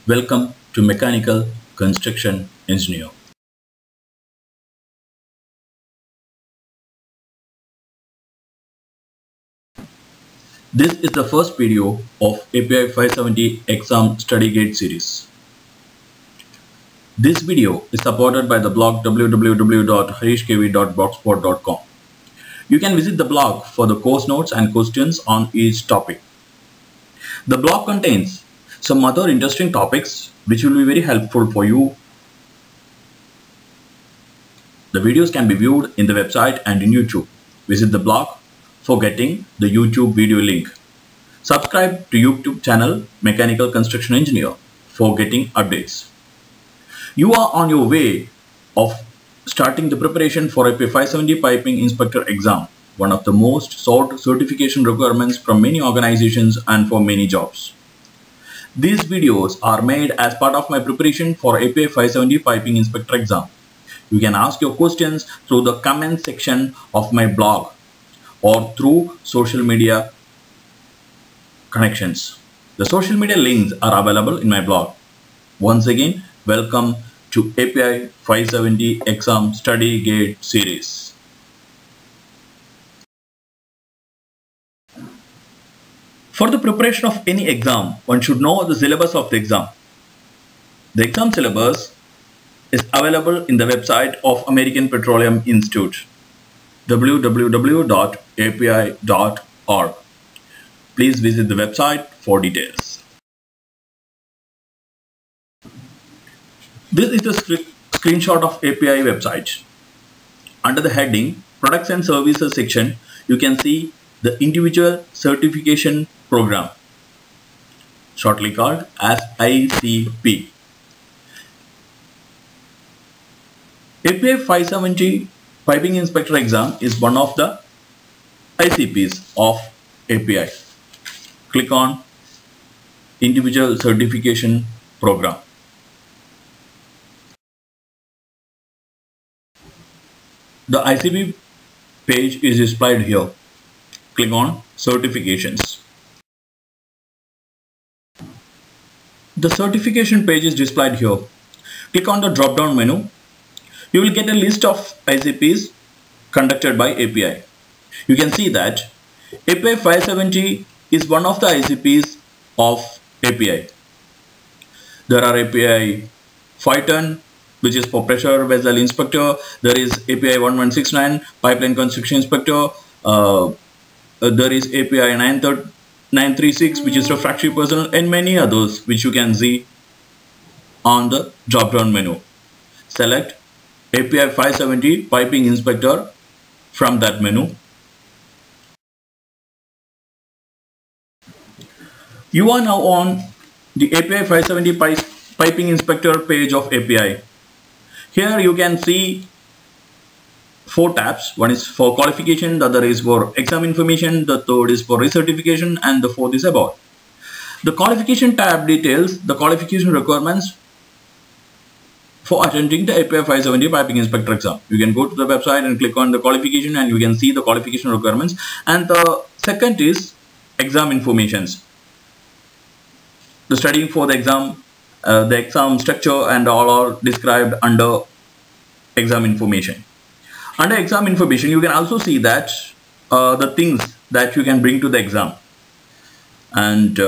Welcome to Mechanical Construction Engineer. This is the first video of API 570 exam study guide series. This video is supported by the blog www.harishkv.blogspot.com. You can visit the blog for the course notes and questions on each topic. The blog contains some other interesting topics which will be very helpful for you. The videos can be viewed in the website and in YouTube. Visit the blog for getting the YouTube video link. Subscribe to YouTube channel Mechanical Construction Engineer for getting updates. You are on your way of starting the preparation for API 570 Piping Inspector exam, one of the most sought certification requirements from many organizations and for many jobs. These videos are made as part of my preparation for API 570 Piping Inspector exam. You can ask your questions through the comment section of my blog or through social media connections. The social media links are available in my blog. Once again, welcome to API 570 exam study guide series. For the preparation of any exam, one should know the syllabus of the exam. The exam syllabus is available in the website of American Petroleum Institute, www.api.org. Please visit the website for details. This is the screenshot of API website. Under the heading Products and Services section, you can see the individual certification program, shortly called as ICP. API 570 Piping Inspector exam is one of the ICPs of API. Click on Individual Certification Program. The ICP page is displayed here. Click on Certifications. The certification page is displayed here. Click on the drop-down menu. You will get a list of ICPs conducted by API. You can see that API 570 is one of the ICPs of API. There are API 510, which is for Pressure Vessel Inspector. There is API 1169, Pipeline Construction Inspector. There is API 936, which is Refractory Personnel, and many others which you can see on the drop-down menu. Select API 570 Piping Inspector from that menu. You are now on the API 570 Piping Inspector page of API. Here you can see 4 tabs. One is for qualification, the other is for exam information, the third is for recertification, and the fourth is about. The qualification tab details the qualification requirements for attending the API 570 Piping Inspector exam. You can go to the website and click on the qualification and you can see the qualification requirements. And the second is exam informations. The studying for the exam, the exam structure and all are described under exam information. Under exam information, you can also see that the things that you can bring to the exam. And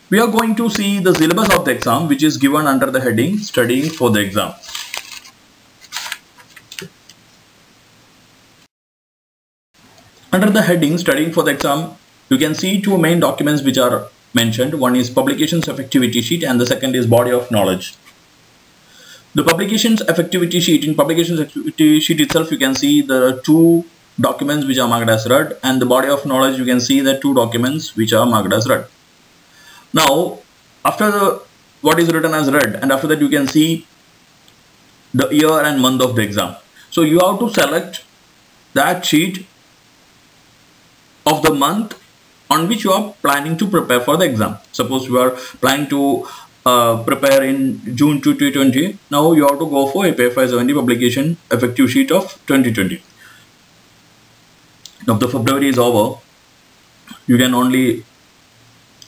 we are going to see the syllabus of the exam, which is given under the heading Studying for the Exam. Under the heading Studying for the Exam, you can see 2 main documents which are mentioned. One is Publications Effectivity Sheet and the second is Body of Knowledge. The Publications Effectivity Sheet, in Publications Effectivity Sheet itself you can see the 2 documents which are marked as read, and the Body of Knowledge you can see the 2 documents which are marked as read. Now after what is written as read, and after that you can see the year and month of the exam. So you have to select that sheet of the month on which you are planning to prepare for the exam. Suppose you are planning to prepare in June 2020. Now you have to go for API 570 Publication Effective Sheet of 2020. Now the February is over. You can only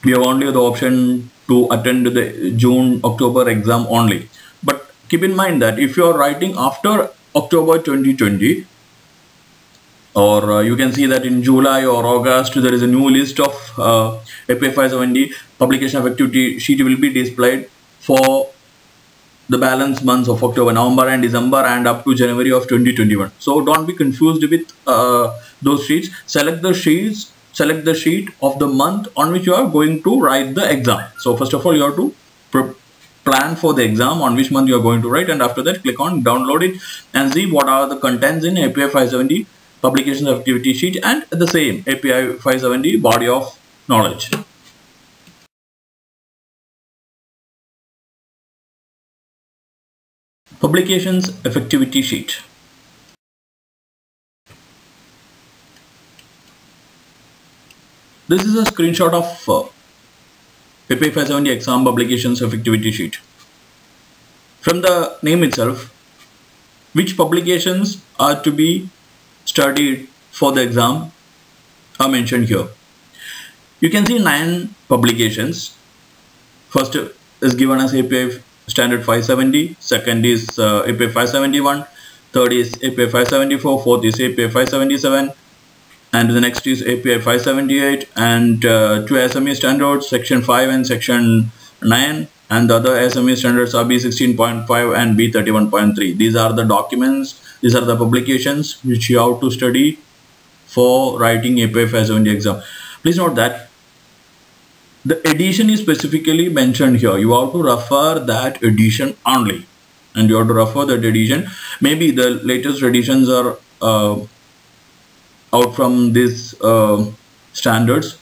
we have only the option to attend the June-October exam only. But keep in mind that if you are writing after October 2020, or you can see that in July or August there is a new list of APA 570 publication of activity sheet will be displayed for the balance months of October, November and December and up to January of 2021. So don't be confused with those sheets. Select the sheet of the month on which you are going to write the exam. So first of all, you have to plan for the exam on which month you are going to write, and after that click on download it and see what are the contents in APA 570 publications of activity sheet and the same APA 570 body of knowledge. Publications effectivity sheet. This is a screenshot of APA 570 exam publications effectivity sheet. From the name itself, which publications are to be studied for the exam are mentioned here. You can see 9 publications. First is given as APA Standard 570, second is APA 571, third is APA 574, fourth is APA 577, and the next is APA 578, and 2 SME standards, section 5 and section 9, and the other SME standards are B16.5 and B31.3. These are the documents, these are the publications which you have to study for writing APA 570 exam. Please note that the edition is specifically mentioned here. You have to refer that edition only, and you have to refer that edition. Maybe the latest editions are out from these standards,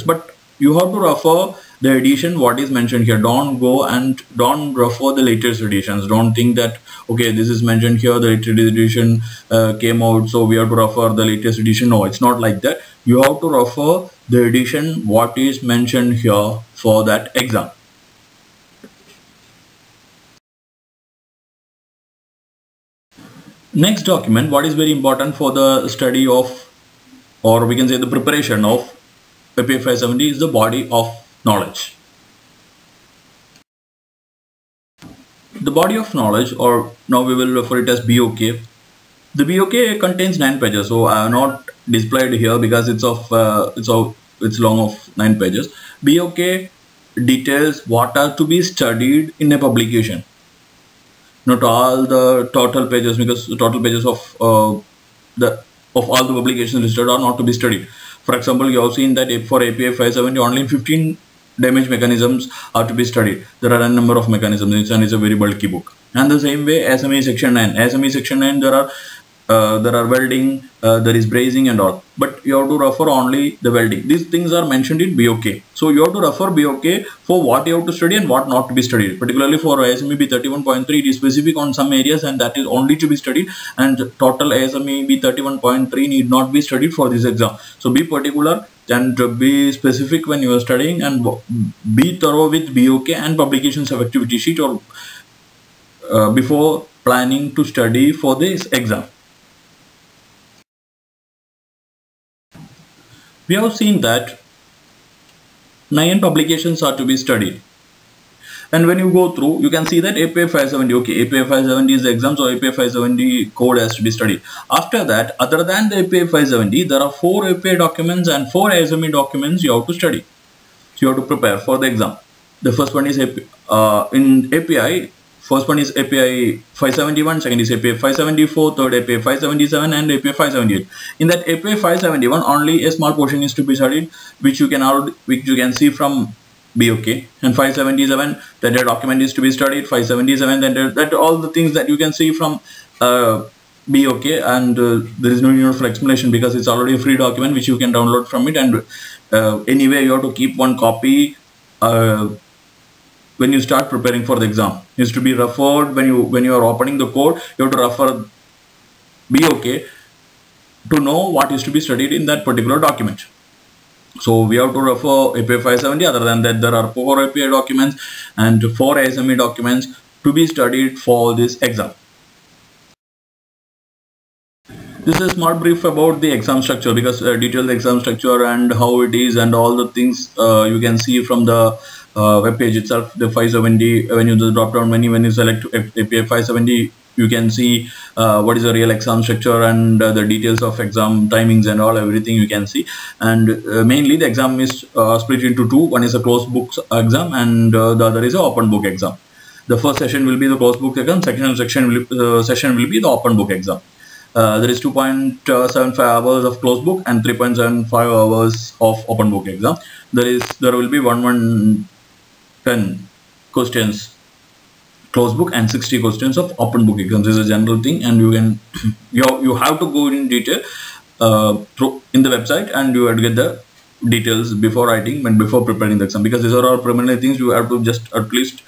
but you have to refer the edition what is mentioned here. Don't go and don't refer the latest editions. Don't think that okay, this is mentioned here, the latest edition came out, so we have to refer the latest edition. No, it's not like that. You have to refer the edition what is mentioned here for that exam. Next document, what is very important for the study of, or we can say the preparation of APA 570, is the body of knowledge. The body of knowledge, or now we will refer it as BOK. The BOK contains 9 pages, so I have not displayed here because it's long of 9 pages. BOK details what are to be studied in a publication. Not all the total pages, because the total pages of all the publications listed are not to be studied. For example, you have seen that for APA 570 only 15 damage mechanisms are to be studied. There are a number of mechanisms, and it's a very bulky book. And the same way SME section 9. SME section 9, there are welding, there is brazing and all, but you have to refer only the welding. These things are mentioned in BOK. So you have to refer BOK for what you have to study and what not to be studied. Particularly for ASME B31.3, it is specific on some areas and that is only to be studied, and total ASME B31.3 need not be studied for this exam. So be particular and be specific when you are studying, and be thorough with BOK and publications of activity sheet or before planning to study for this exam. We have seen that 9 publications are to be studied, and when you go through, you can see that APA 570, okay, APA 570 is the exam, so APA 570 code has to be studied. After that, other than the APA 570, there are 4 APA documents and 4 ASME documents you have to study. So you have to prepare for the exam. The first one is in API. First one is API 571, second is API 574, third API 577 and API 578. In that API 571, only a small portion is to be studied, which you can see from BOK. And 577, that the document is to be studied. 577, that all the things that you can see from BOK, and there is no need for explanation because it's already a free document which you can download from it. And anyway, you have to keep one copy when you start preparing for the exam. It is to be referred when you are opening the code. You have to refer BOK to know what is to be studied in that particular document. So we have to refer APA 570. Other than that, there are 4 APA documents and 4 ASME documents to be studied for this exam. This is a small brief about the exam structure, because detailed exam structure and how it is and all the things you can see from the web page itself. The 570, when you drop down menu, when you select API 570, you can see what is the real exam structure and the details of exam timings and all, everything you can see. And mainly the exam is split into two. One is a closed book exam and the other is an open book exam. The first session will be the closed book exam, second session will be the open book exam. There is 2.75 hours of closed book and 3.75 hours of open book exam. There will be 110 questions closed book and 60 questions of open book exams. This is a general thing, and you can you have to go in detail in the website, and you have to get the details before writing and before preparing the exam, because these are all preliminary things. You have to just at least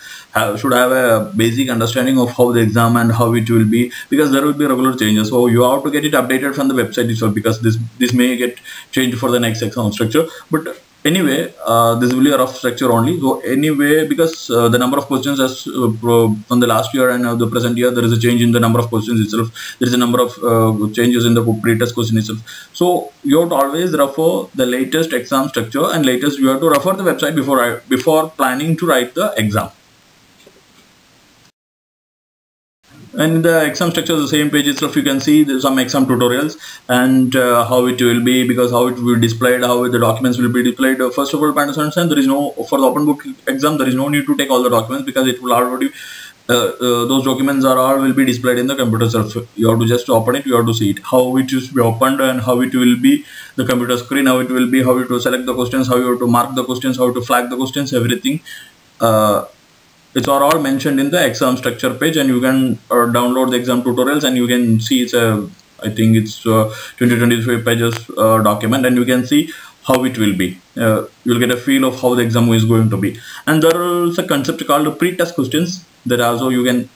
should have a basic understanding of how the exam and how it will be, because there will be regular changes. So you have to get it updated from the website itself, because this may get changed for the next exam structure. But anyway, this will be a rough structure only. So anyway, because the number of questions as from the last year and the present year, there is a change in the number of questions itself. There is a number of changes in the pre-test question itself. So you have to always refer the latest exam structure, and latest you have to refer the website before planning to write the exam. And the exam structure is the same page itself. You can see there's some exam tutorials and how it will be, because how it will be displayed, how the documents will be displayed. First of all, to understand, there is no, for the open book exam, there is no need to take all the documents, because it will already those documents will be displayed in the computer itself. You have to just open it, you have to see it, how it is be opened and how it will be the computer screen, how it will be, how you to select the questions, how you have to mark the questions, how to flag the questions, everything. It's all mentioned in the exam structure page, and you can download the exam tutorials, and you can see it's I think it's 20-23 pages document, and you can see how it will be. You'll get a feel of how the exam is going to be. And there is a concept called pre-test questions that also you can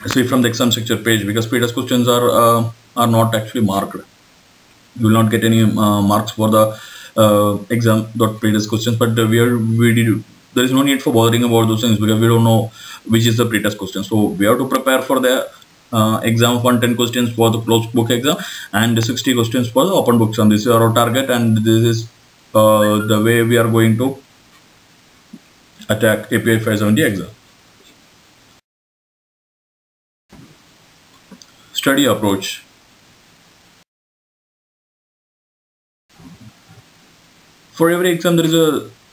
see from the exam structure page, because pre-test questions are not actually marked. You will not get any marks for the exam.pre-test questions, but there is no need for bothering about those things, because we don't know which is the pre-test question. So we have to prepare for the exam 110 questions for the closed book exam and 60 questions for the open book exam. This is our target, and this is the way we are going to attack API 570 exam. Study approach. For every exam,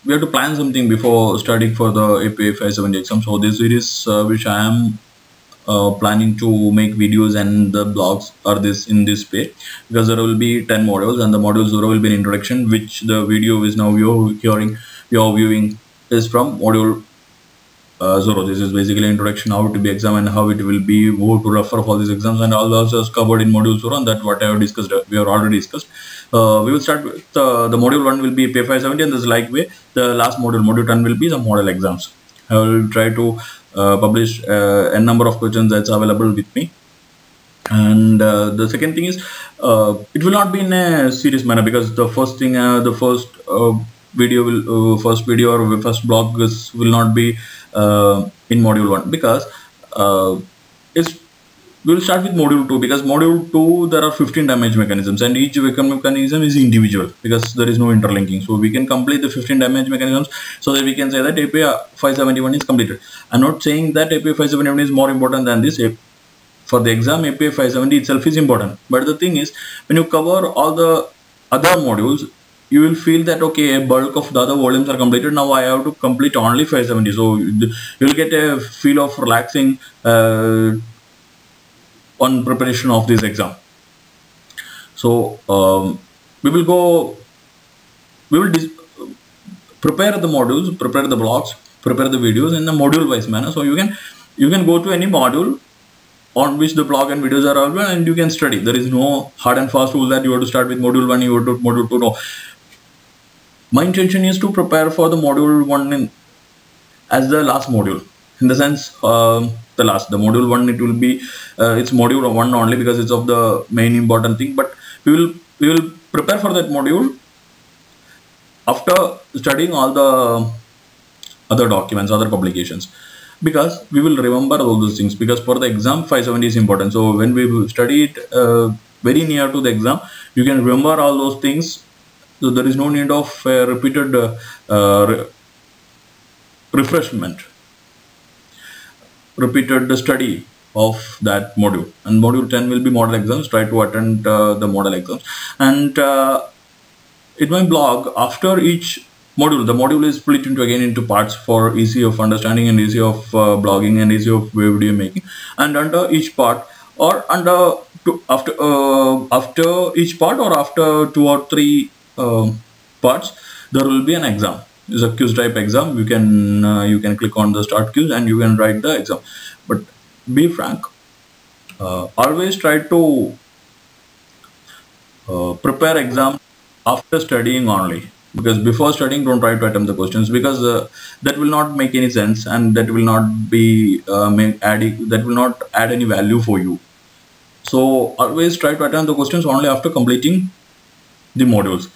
we have to plan something before studying for the API 570 exam. So this series which I am planning to make videos and the blogs are in this way, because there will be 10 modules, and the module 0 will be an introduction, which the video is now you're viewing is from module 0. This is basically introduction, how to be exam and how it will be, who to refer for these exams, and all those is covered in module 0, and that what I have discussed, we have already discussed. We will start with the module 1 will be API 570, and this way the last module 10 will be the model exams. I will try to publish a number of questions that's available with me. And the second thing is, it will not be in a serious manner, because the first thing, the first video or first blog will not be in module 1, because we will start with module 2, because module 2 there are 15 damage mechanisms, and each mechanism is individual, because there is no interlinking. So we can complete the 15 damage mechanisms, so that we can say that API 571 is completed. I'm not saying that API 571 is more important than this. For the exam, API 570 itself is important, but the thing is, when you cover all the other modules, you will feel that okay, a bulk of the other volumes are completed. Now I have to complete only 570. So you will get a feel of relaxing on preparation of this exam. So we will prepare the modules, prepare the blogs, prepare the videos in a module wise manner. So you can go to any module on which the blog and videos are available, and you can study. There is no hard and fast rule that you have to start with module 1, you have to module 2. No. My intention is to prepare for the module 1 as the last module, in the sense the module 1, it will be it's module 1 only, because it's of the main important thing, but we will prepare for that module after studying all the other documents, other publications. because we will remember all those things, because for the exam 570 is important. So when we study it very near to the exam, you can remember all those things. So there is no need of repeated repeated study of that module. And module 10 will be model exams. Try to attend the model exams. And in my blog, after each module, the module is split into parts for easy of understanding and easy of blogging and easy of video making. And under each part, or after each part, or after 2 or 3 parts, there will be an exam. It's a quiz type exam. You can click on the start quiz and you can write the exam. But be frank, always try to prepare exam after studying only, because before studying don't try to attempt the questions, because that will not make any sense, and that will not be that will not add any value for you. So always try to attempt the questions only after completing the modules.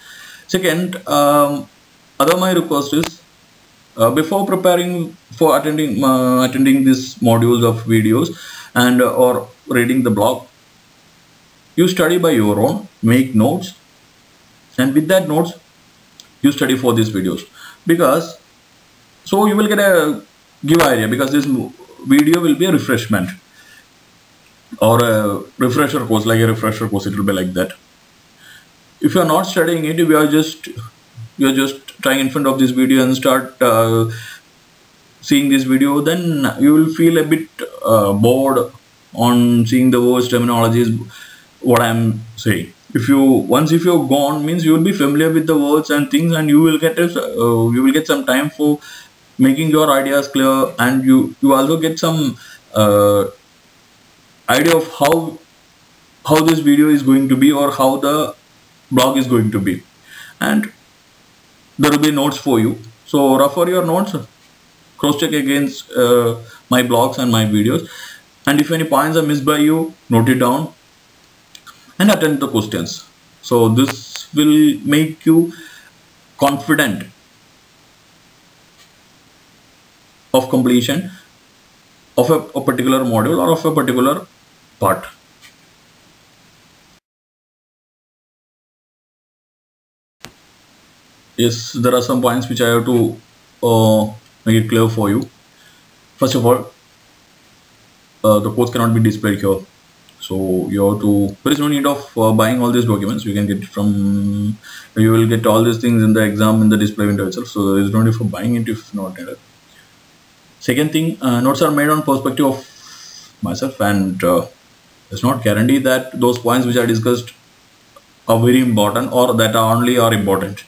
Second, other my request is, before preparing for attending these modules of videos and or reading the blog, you study by your own, make notes, and with that notes you study for these videos, because so you will get a give idea, because this video will be a refreshment or a refresher course, like a refresher course. It will be like that. If you are not studying it, if you are just trying in front of this video and start seeing this video, then you will feel a bit bored on seeing the words, terminologies, what I am saying. If you've gone, means you will be familiar with the words and things, and you will get some time for making your ideas clear, and you also get some idea of how this video is going to be, or how the blog is going to be, and there will be notes for you. So refer your notes, cross check against my blogs and my videos, and if any points are missed by you, note it down and attend the questions. So this will make you confident of completion of a particular module or of a particular part. Yes, there are some points which I have to make it clear for you. First of all, the course cannot be displayed here. So you have to, there is no need of buying all these documents. You can get from, you will get all these things in the exam in the display window itself. So there is no need for buying it if not needed. Second thing, notes are made on perspective of myself, and it's not guaranteed that those points which I discussed are very important, or that are important.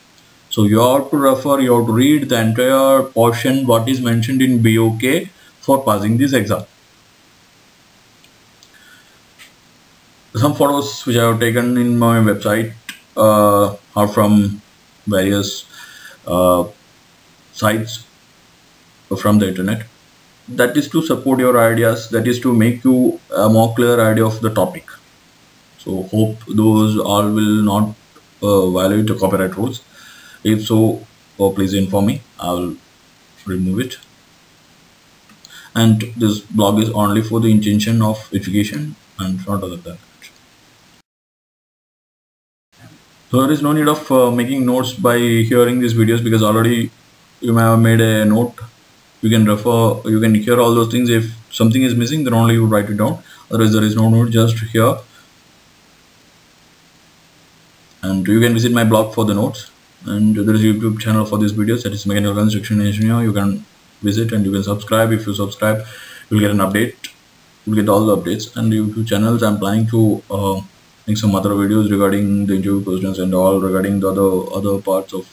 So you have to refer, you have to read the entire portion what is mentioned in BOK for passing this exam. Some photos which I have taken in my website are from various sites from the internet. That is to support your ideas, that is to make you a more clear idea of the topic. So hope those all will not violate the copyright rules. If so, please inform me. I will remove it. And this blog is only for the intention of education and not other than that. So there is no need of making notes by hearing these videos, because already you may have made a note. You can refer, you can hear all those things. If something is missing, then only you write it down. Otherwise there is no note, just here. And you can visit my blog for the notes. And there is a YouTube channel for these videos, that is Mechanical Construction Engineer. You can visit and you can subscribe. If you subscribe, you will get an update. You will get all the updates. And YouTube channels, I'm planning to make some other videos regarding the interview questions and all, regarding the other parts of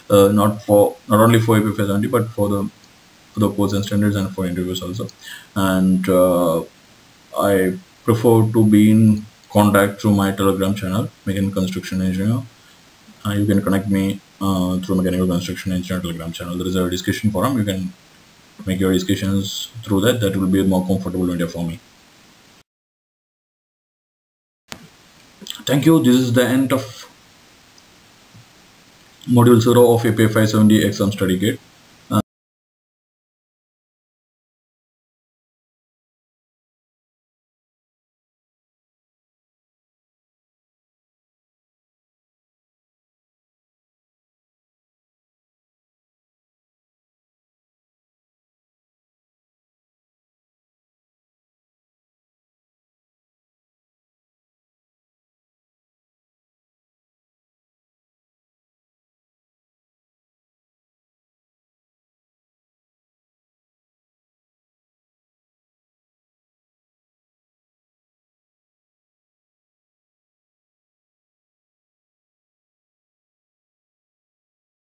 not only for AP 570 but for the other codes and standards and for interviews also. And I prefer to be in contact through my Telegram channel, Mechanical Construction Engineer. You can connect me through Mechanical Construction Engineer Telegram channel. There is a discussion forum. You can make your discussions through that. That will be a more comfortable media for me. Thank you. This is the end of Module 0 of AP 570 Exam Study Guide.